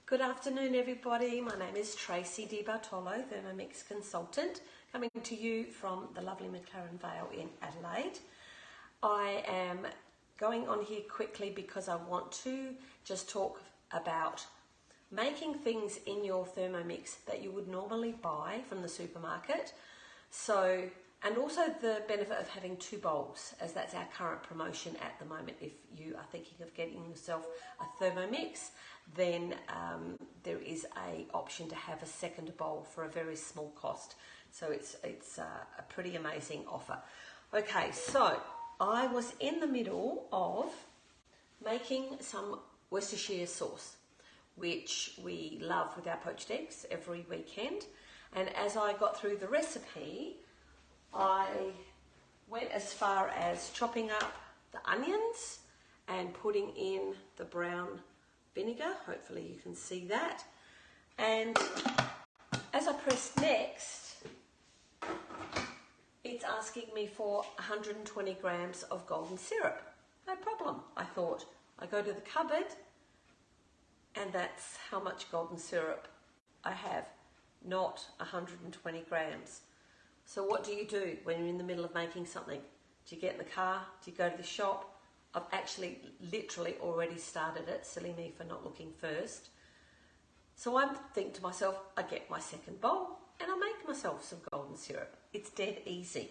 Good afternoon, everybody. My name is Tracy Di Bartolo, Thermomix consultant, coming to you from the lovely McLaren Vale in Adelaide. I am going on here quickly because I want to just talk about making things in your Thermomix that you would normally buy from the supermarket. And also the benefit of having two bowls, as that's our current promotion at the moment. If you are thinking of getting yourself a Thermomix, then there is an option to have a second bowl for a very small cost. So it's a pretty amazing offer. Okay, so I was in the middle of making some Worcestershire sauce, which we love with our poached eggs every weekend. And as I got through the recipe, I went as far as chopping up the onions and putting in the brown vinegar. Hopefully you can see that. And as I press next, it's asking me for 120 grams of golden syrup. No problem, I thought. I go to the cupboard and that's how much golden syrup I have, not 120 grams. So what do you do when you're in the middle of making something? Do you get in the car? Do you go to the shop? I've actually literally already started it, silly me for not looking first. So I'm thinking to myself, I get my second bowl and I make myself some golden syrup. It's dead easy.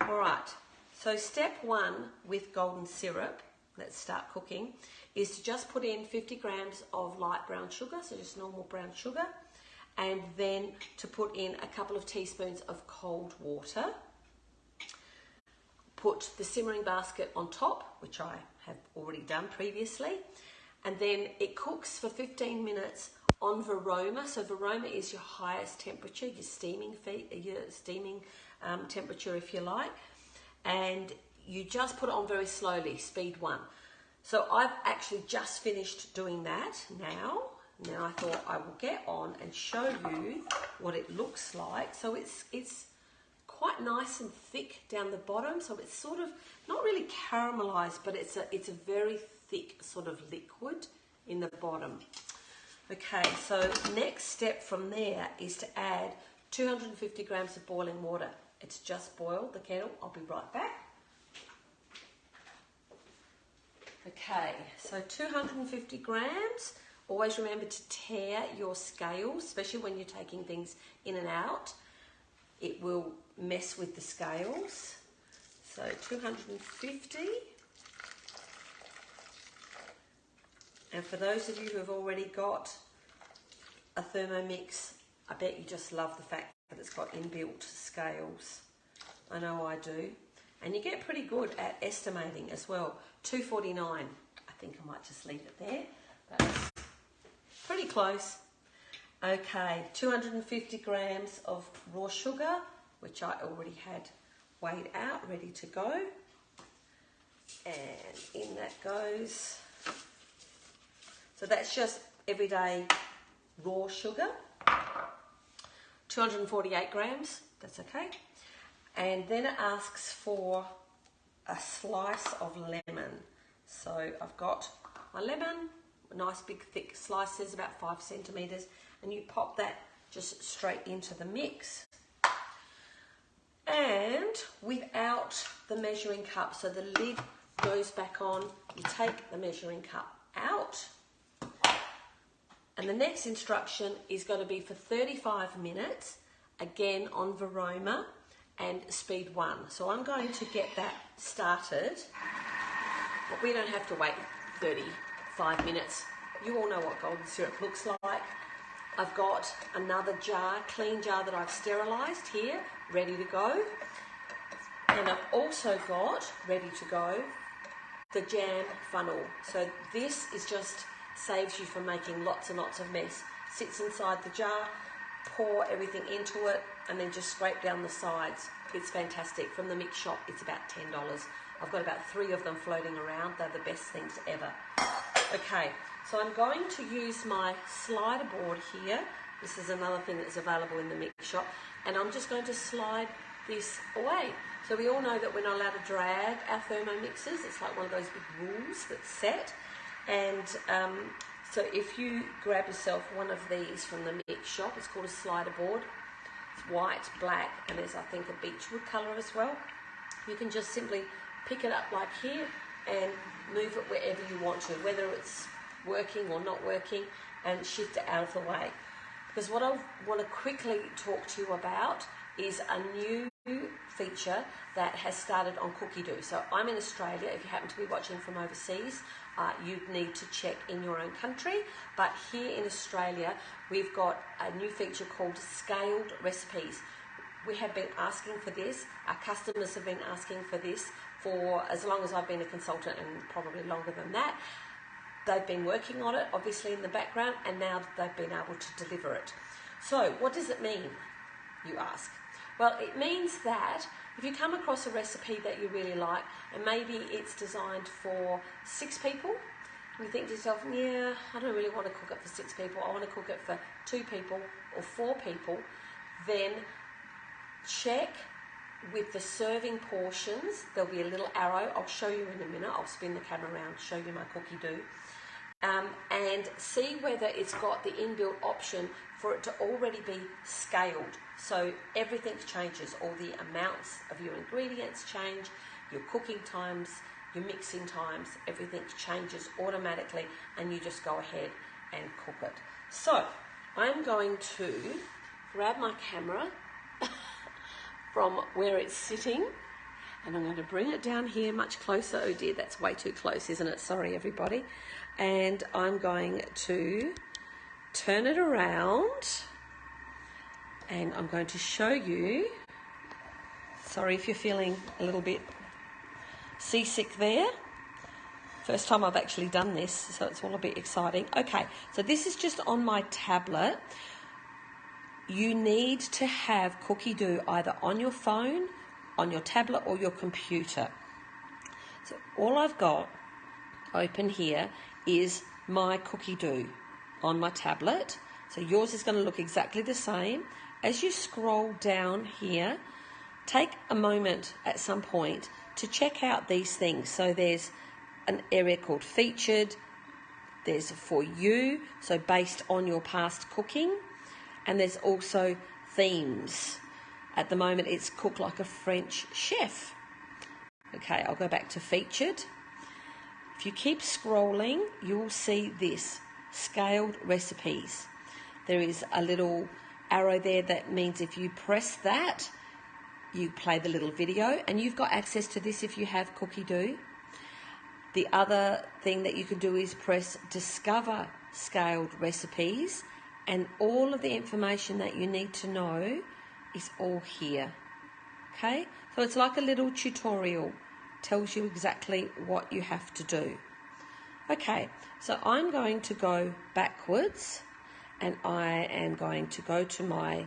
All right, so step one with golden syrup, let's start cooking, is to just put in 50 grams of light brown sugar, so just normal brown sugar, and then to put in a couple of teaspoons of cold water. Put the simmering basket on top, which I have already done previously, and then it cooks for 15 minutes on Varoma. So Varoma is your highest temperature, your steaming temperature if you like, and you just put it on very slowly, speed 1. So I've actually just finished doing that now. Now I thought I will get on and show you what it looks like. So it's quite nice and thick down the bottom. So it's sort of not really caramelized, but it's a very thick sort of liquid in the bottom. Okay, so next step from there is to add 250 grams of boiling water. It's just boiled, the kettle. I'll be right back. Okay, so 250 grams. Always remember to tear your scales, especially when you're taking things in and out. It will mess with the scales. So 250. And for those of you who have already got a Thermomix, I bet you just love the fact that it's got inbuilt scales. I know I do. And you get pretty good at estimating as well. 249. I think I might just leave it there. That's pretty close. Okay, 250 grams of raw sugar, which I already had weighed out, ready to go. And in that goes. So that's just everyday raw sugar. 248 grams, that's okay. And then it asks for a slice of lemon. So I've got my lemon, nice big thick slices, about 5 centimeters, and you pop that just straight into the mix. And without the measuring cup, so the lid goes back on, you take the measuring cup out, and the next instruction is going to be for 35 minutes, again on Varoma and speed 1. So I'm going to get that started, but we don't have to wait 35 minutes. You all know what golden syrup looks like. I've got another jar, clean jar that I've sterilised here, ready to go. And I've also got, ready to go, the jam funnel. So this is just saves you from making lots and lots of mess. Sits inside the jar, pour everything into it, and then just scrape down the sides. It's fantastic. From the mix shop, it's about $10. I've got about 3 of them floating around. They're the best things ever. Okay, so I'm going to use my slider board here. This is another thing that's available in the mix shop. And I'm just going to slide this away. So we all know that we're not allowed to drag our Thermomixes. It's like one of those big rules that's set. And So if you grab yourself one of these from the mix shop, it's called a slider board. It's white, black, and there's, I think, a beechwood colour as well. You can just simply pick it up like here and move it wherever you want to, whether it's working or not working, and shift it out of the way. Because what I want to quickly talk to you about is a new feature that has started on Cookidoo. So I'm in Australia. If you happen to be watching from overseas, you'd need to check in your own country. But here in Australia, we've got a new feature called scaled recipes. We have been asking for this. Our customers have been asking for this for as long as I've been a consultant, and probably longer than that. They've been working on it, obviously, in the background, and now they've been able to deliver it. So what does it mean, you ask? Well, it means that if you come across a recipe that you really like, and maybe it's designed for 6 people, and you think to yourself, yeah, I don't really want to cook it for 6 people, I want to cook it for 2 people or 4 people, then check with the serving portions. There'll be a little arrow. I'll show you in a minute. I'll spin the camera around, show you my Cookidoo. And see whether it's got the inbuilt option for it to already be scaled. So everything changes. All the amounts of your ingredients change, your cooking times, your mixing times, everything changes automatically, and you just go ahead and cook it. So I'm going to grab my camera from where it's sitting, and I'm going to bring it down here much closer. Oh dear, that's way too close, isn't it? Sorry, everybody. And I'm going to turn it around, and I'm going to show you. Sorry if you're feeling a little bit seasick there. First time I've actually done this, so it's all a bit exciting. Okay, so this is just on my tablet. You need to have Cookidoo either on your phone, on your tablet, or your computer. So all I've got open here is my Cookidoo on my tablet. So yours is going to look exactly the same. As you scroll down here, take a moment at some point to check out these things. So there's an area called featured, there's for you, so based on your past cooking, and there's also themes. At the moment it's cook like a French chef. Okay, I'll go back to featured. If you keep scrolling, you will see this, scaled recipes. There is a little arrow there that means if you press that, you play the little video, and you've got access to this if you have Cookidoo. The other thing that you can do is press discover scaled recipes, and all of the information that you need to know is all here. Okay, so it's like a little tutorial, tells you exactly what you have to do. Okay, so I'm going to go backwards, and I am going to go to my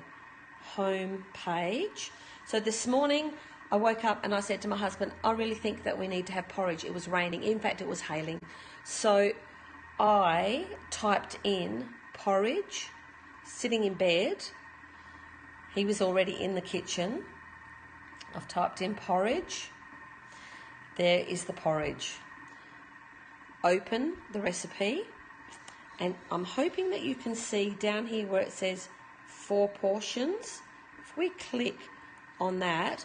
home page. So this morning I woke up and I said to my husband, I really think that we need to have porridge. It was raining, in fact it was hailing. So I typed in porridge, sitting in bed. He was already in the kitchen. I've typed in porridge. There is the porridge. Open the recipe, and I'm hoping that you can see down here where it says 4 portions. If we click on that,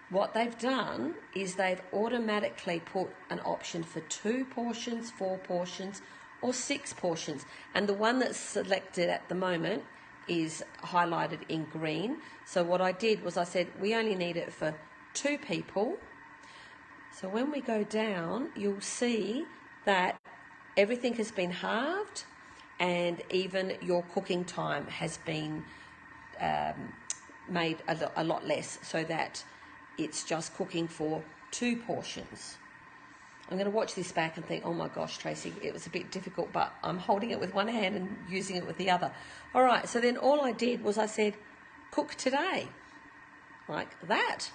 what they've done is they've automatically put an option for 2 portions, 4 portions, or 6 portions. And the one that's selected at the moment is highlighted in green. So what I did was I said we only need it for 2 people. So when we go down, you'll see that everything has been halved, and even your cooking time has been made a lot less, so that it's just cooking for 2 portions. I'm going to watch this back and think, oh my gosh, Tracy, it was a bit difficult, but I'm holding it with one hand and using it with the other. All right, so then all I did was I said, cook today, like that.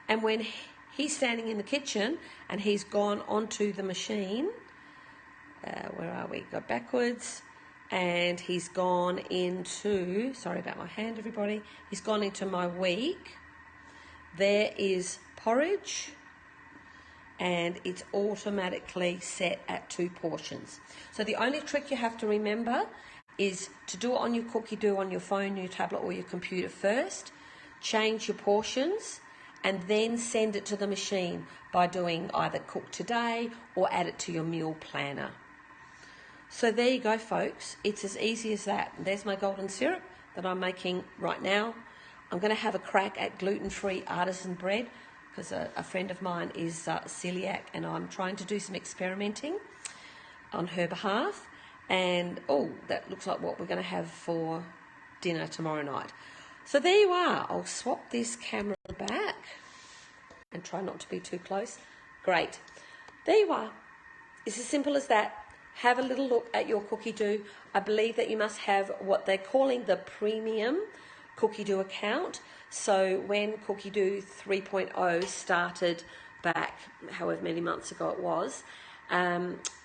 And when he's standing in the kitchen and he's gone onto the machine, where are we? Go backwards. And he's gone into, sorry about my hand, everybody. He's gone into my week. There is porridge. and it's automatically set at 2 portions. So the only trick you have to remember is to do it on your Cookidoo on your phone, your tablet or your computer first, change your portions, and then send it to the machine by doing either cook today or add it to your meal planner. So there you go, folks. It's as easy as that. There's my golden syrup that I'm making right now. I'm going to have a crack at gluten-free artisan bread because a friend of mine is celiac, and I'm trying to do some experimenting on her behalf. And oh, that looks like what we're going to have for dinner tomorrow night. So there you are. I'll swap this camera back and try not to be too close. Great. There you are. It's as simple as that. Have a little look at your Cookidoo. I believe that you must have what they're calling the premium Cookidoo account. So when Cookidoo 3.0 started back however many months ago it was,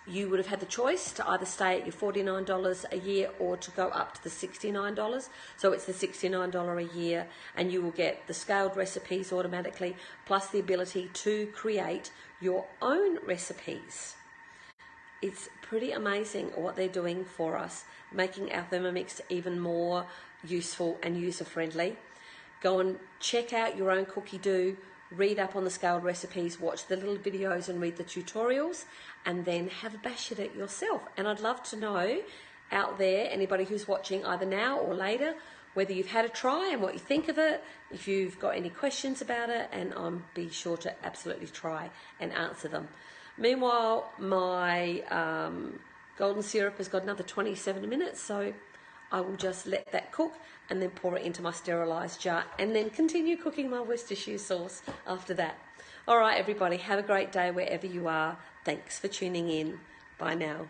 you would have had the choice to either stay at your $49 a year or to go up to the $69. So it's the $69 a year, and you will get the scaled recipes automatically, plus the ability to create your own recipes. It's pretty amazing what they're doing for us, making our Thermomix even more useful and user-friendly. Go and check out your own Cookidoo, read up on the scaled recipes, watch the little videos and read the tutorials, and then have a bash at it yourself. And I'd love to know out there, anybody who's watching either now or later, whether you've had a try and what you think of it, if you've got any questions about it, and I'll be sure to absolutely try and answer them. Meanwhile, my golden syrup has got another 27 minutes, so I will just let that cook and then pour it into my sterilised jar and then continue cooking my Worcestershire sauce after that. All right, everybody, have a great day wherever you are. Thanks for tuning in. Bye now.